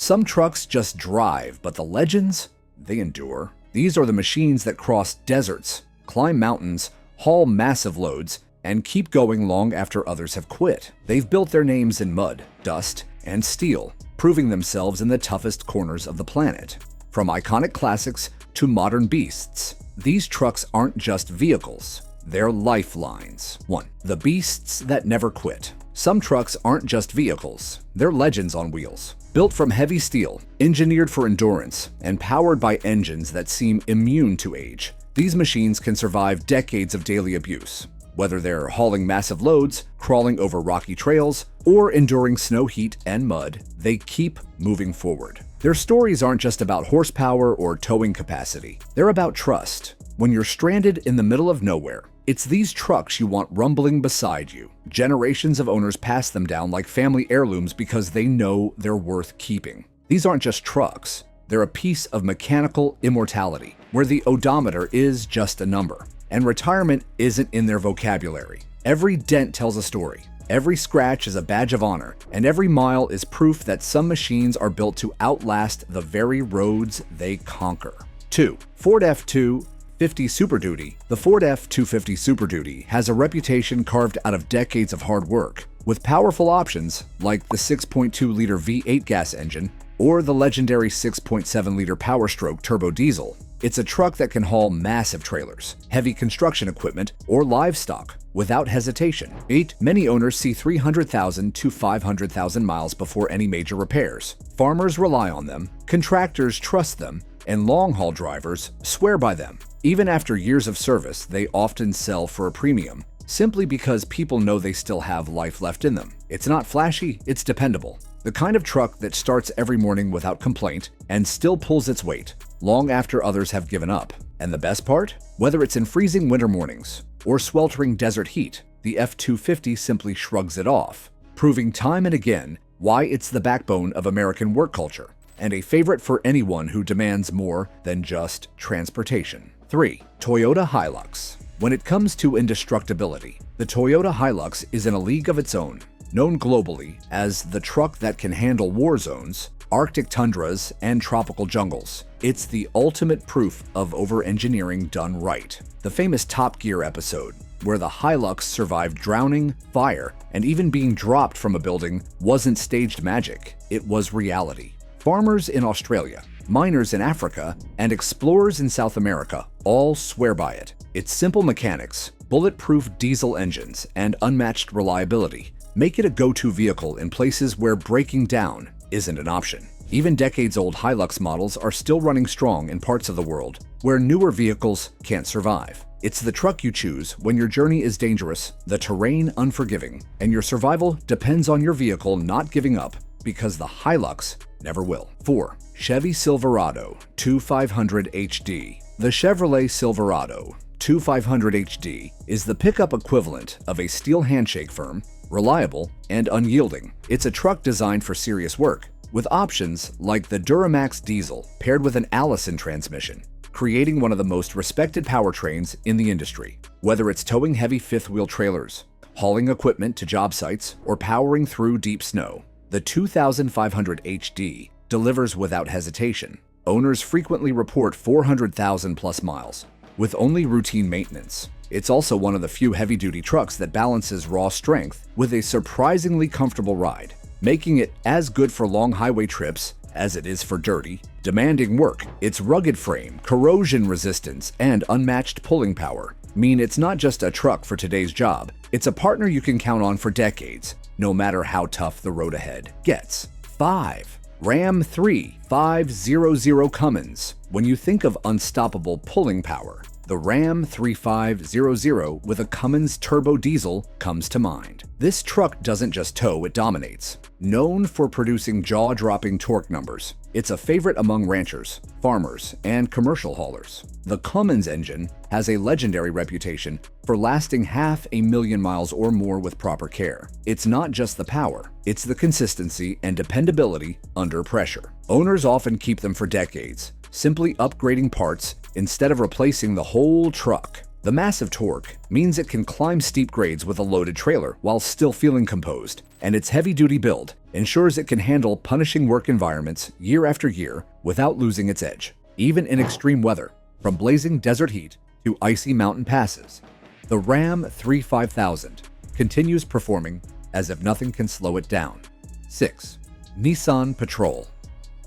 Some trucks just drive, but the legends, they endure. These are the machines that cross deserts, climb mountains, haul massive loads, and keep going long after others have quit. They've built their names in mud, dust, and steel, proving themselves in the toughest corners of the planet. From iconic classics to modern beasts, these trucks aren't just vehicles, they're lifelines. 1. The beasts that never quit. Some trucks aren't just vehicles, they're legends on wheels. Built from heavy steel, engineered for endurance, and powered by engines that seem immune to age, these machines can survive decades of daily abuse. Whether they're hauling massive loads, crawling over rocky trails, or enduring snow, heat, and mud, they keep moving forward. Their stories aren't just about horsepower or towing capacity. They're about trust. When you're stranded in the middle of nowhere, it's these trucks you want rumbling beside you. Generations of owners pass them down like family heirlooms because they know they're worth keeping. These aren't just trucks. They're a piece of mechanical immortality, where the odometer is just a number, and retirement isn't in their vocabulary. Every dent tells a story. Every scratch is a badge of honor, and every mile is proof that some machines are built to outlast the very roads they conquer. 2. Ford F-250 Super Duty. The Ford F-250 Super Duty has a reputation carved out of decades of hard work, with powerful options like the 6.2-liter V8 gas engine or the legendary 6.7-liter Power Stroke turbo diesel. It's a truck that can haul massive trailers, heavy construction equipment, or livestock without hesitation. 8. Many owners see 300,000 to 500,000 miles before any major repairs. Farmers rely on them, contractors trust them, and long-haul drivers swear by them. Even after years of service, they often sell for a premium, simply because people know they still have life left in them. It's not flashy, it's dependable. The kind of truck that starts every morning without complaint and still pulls its weight, long after others have given up. And the best part? Whether it's in freezing winter mornings or sweltering desert heat, the F-250 simply shrugs it off, proving time and again why it's the backbone of American work culture and a favorite for anyone who demands more than just transportation. 3. Toyota Hilux. When it comes to indestructibility, the Toyota Hilux is in a league of its own. Known globally as the truck that can handle war zones, Arctic tundras, and tropical jungles, it's the ultimate proof of over-engineering done right. The famous Top Gear episode, where the Hilux survived drowning, fire, and even being dropped from a building, wasn't staged magic, it was reality. Farmers in Australia, miners in Africa, and explorers in South America all swear by it. Its simple mechanics, bulletproof diesel engines, and unmatched reliability make it a go-to vehicle in places where breaking down isn't an option. Even decades-old Hilux models are still running strong in parts of the world where newer vehicles can't survive. It's the truck you choose when your journey is dangerous, the terrain unforgiving, and your survival depends on your vehicle not giving up, because the Hilux never will. 4. Chevy Silverado 2500 HD. The Chevrolet Silverado 2500 HD is the pickup equivalent of a steel handshake firm, reliable, and unyielding. It's a truck designed for serious work, with options like the Duramax diesel paired with an Allison transmission, creating one of the most respected powertrains in the industry. Whether it's towing heavy fifth-wheel trailers, hauling equipment to job sites, or powering through deep snow, the 2500 HD delivers without hesitation. Owners frequently report 400,000 plus miles, with only routine maintenance. It's also one of the few heavy-duty trucks that balances raw strength with a surprisingly comfortable ride, making it as good for long highway trips as it is for dirty, demanding work. Its rugged frame, corrosion resistance, and unmatched pulling power mean it's not just a truck for today's job, it's a partner you can count on for decades, no matter how tough the road ahead gets. 5. Ram 3500 Cummins. When you think of unstoppable pulling power, the Ram 3500 with a Cummins turbo diesel comes to mind. This truck doesn't just tow, it dominates. Known for producing jaw-dropping torque numbers, it's a favorite among ranchers, farmers, and commercial haulers. The Cummins engine has a legendary reputation for lasting 500,000 miles or more with proper care. It's not just the power, it's the consistency and dependability under pressure. Owners often keep them for decades, simply upgrading parts instead of replacing the whole truck. The massive torque means it can climb steep grades with a loaded trailer while still feeling composed, and its heavy-duty build ensures it can handle punishing work environments year after year without losing its edge, even in extreme weather, from blazing desert heat to icy mountain passes. The Ram 3500 continues performing as if nothing can slow it down. 6. Nissan Patrol.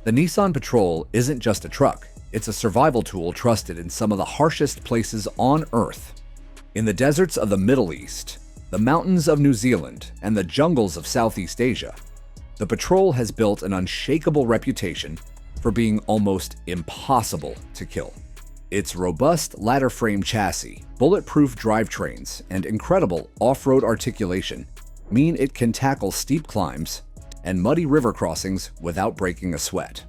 The Nissan Patrol isn't just a truck, it's a survival tool trusted in some of the harshest places on Earth. In the deserts of the Middle East, the mountains of New Zealand, and the jungles of Southeast Asia, the Patrol has built an unshakable reputation for being almost impossible to kill. Its robust ladder frame chassis, bulletproof drivetrains, and incredible off-road articulation mean it can tackle steep climbs and muddy river crossings without breaking a sweat.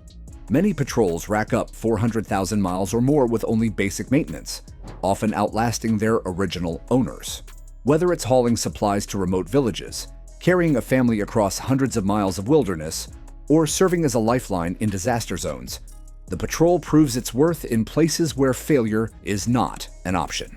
Many patrols rack up 400,000 miles or more with only basic maintenance, often outlasting their original owners. Whether it's hauling supplies to remote villages, carrying a family across hundreds of miles of wilderness, or serving as a lifeline in disaster zones, the Patrol proves its worth in places where failure is not an option.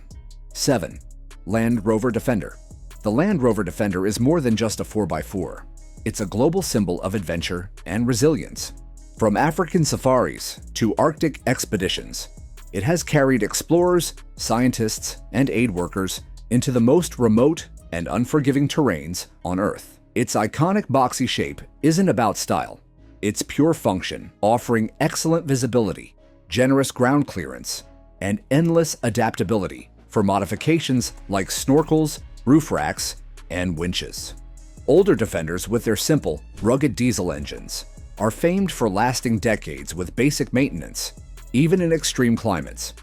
7. Land Rover Defender. The Land Rover Defender is more than just a 4x4. It's a global symbol of adventure and resilience. From African safaris to Arctic expeditions, it has carried explorers, scientists, and aid workers into the most remote and unforgiving terrains on Earth. Its iconic boxy shape isn't about style. It's pure function, offering excellent visibility, generous ground clearance, and endless adaptability for modifications like snorkels, roof racks, and winches. Older Defenders with their simple, rugged diesel engines are famed for lasting decades with basic maintenance, even in extreme climates.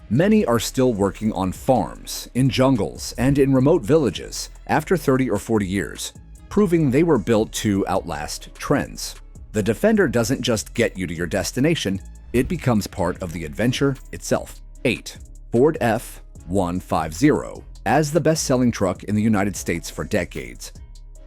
Many are still working on farms, in jungles, and in remote villages after 30 or 40 years, proving they were built to outlast trends. The Defender doesn't just get you to your destination, it becomes part of the adventure itself. 8. Ford F-150. As the best-selling truck in the United States for decades,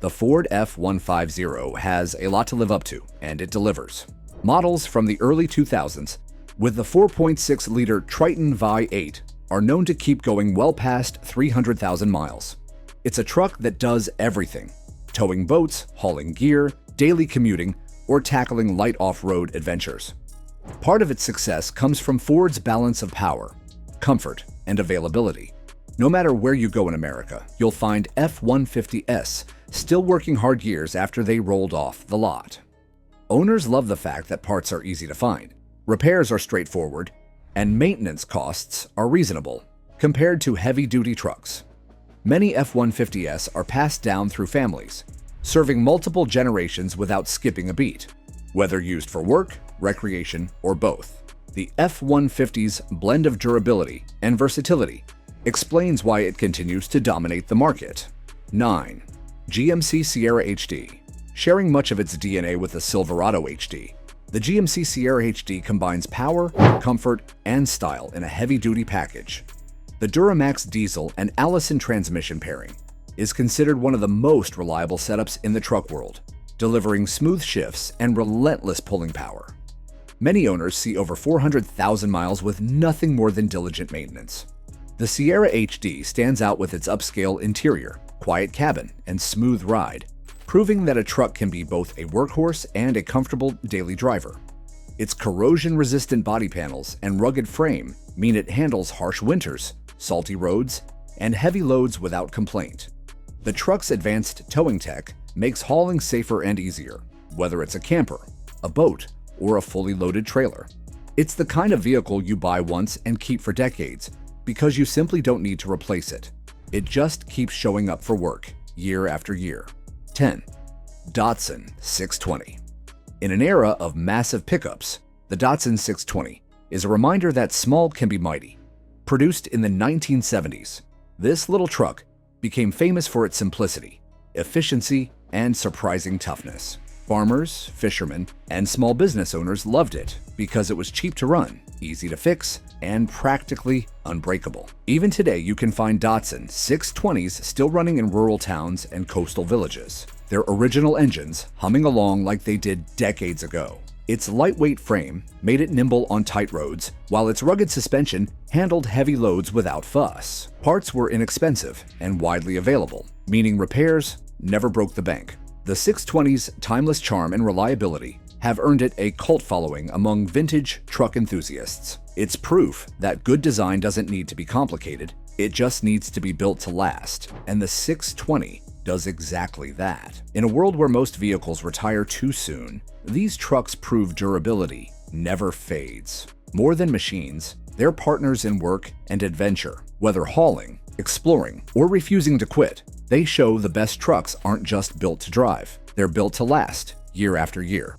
the Ford F-150 has a lot to live up to, and it delivers. Models from the early 2000s with the 4.6-liter Triton Vi8 are known to keep going well past 300,000 miles. It's a truck that does everything: towing boats, hauling gear, daily commuting, or tackling light off-road adventures. Part of its success comes from Ford's balance of power, comfort, and availability. No matter where you go in America, you'll find F-150s still working hard years after they rolled off the lot. Owners love the fact that parts are easy to find, repairs are straightforward, and maintenance costs are reasonable compared to heavy-duty trucks. Many F-150s are passed down through families, serving multiple generations without skipping a beat, whether used for work, recreation, or both. The F-150's blend of durability and versatility explains why it continues to dominate the market. 9. GMC Sierra HD. Sharing much of its DNA with the Silverado HD, the GMC Sierra HD combines power, comfort, and style in a heavy-duty package. The Duramax diesel and Allison transmission pairing is considered one of the most reliable setups in the truck world, delivering smooth shifts and relentless pulling power. Many owners see over 400,000 miles with nothing more than diligent maintenance. The Sierra HD stands out with its upscale interior, quiet cabin, and smooth ride, proving that a truck can be both a workhorse and a comfortable daily driver. Its corrosion-resistant body panels and rugged frame mean it handles harsh winters, salty roads, and heavy loads without complaint. The truck's advanced towing tech makes hauling safer and easier, whether it's a camper, a boat, or a fully loaded trailer. It's the kind of vehicle you buy once and keep for decades because you simply don't need to replace it. It just keeps showing up for work, year after year. 10. Datsun 620. In an era of massive pickups, the Datsun 620 is a reminder that small can be mighty. Produced in the 1970s, this little truck became famous for its simplicity, efficiency, and surprising toughness. Farmers, fishermen, and small business owners loved it because it was cheap to run, easy to fix, and practically unbreakable. Even today, you can find Datsun 620s still running in rural towns and coastal villages, their original engines humming along like they did decades ago. Its lightweight frame made it nimble on tight roads, while its rugged suspension handled heavy loads without fuss. Parts were inexpensive and widely available, meaning repairs never broke the bank. The 620's timeless charm and reliability have earned it a cult following among vintage truck enthusiasts. It's proof that good design doesn't need to be complicated, it just needs to be built to last, and the 620 does exactly that. In a world where most vehicles retire too soon, these trucks prove durability never fades. More than machines, they're partners in work and adventure. Whether hauling, exploring, or refusing to quit, they show the best trucks aren't just built to drive, they're built to last year after year.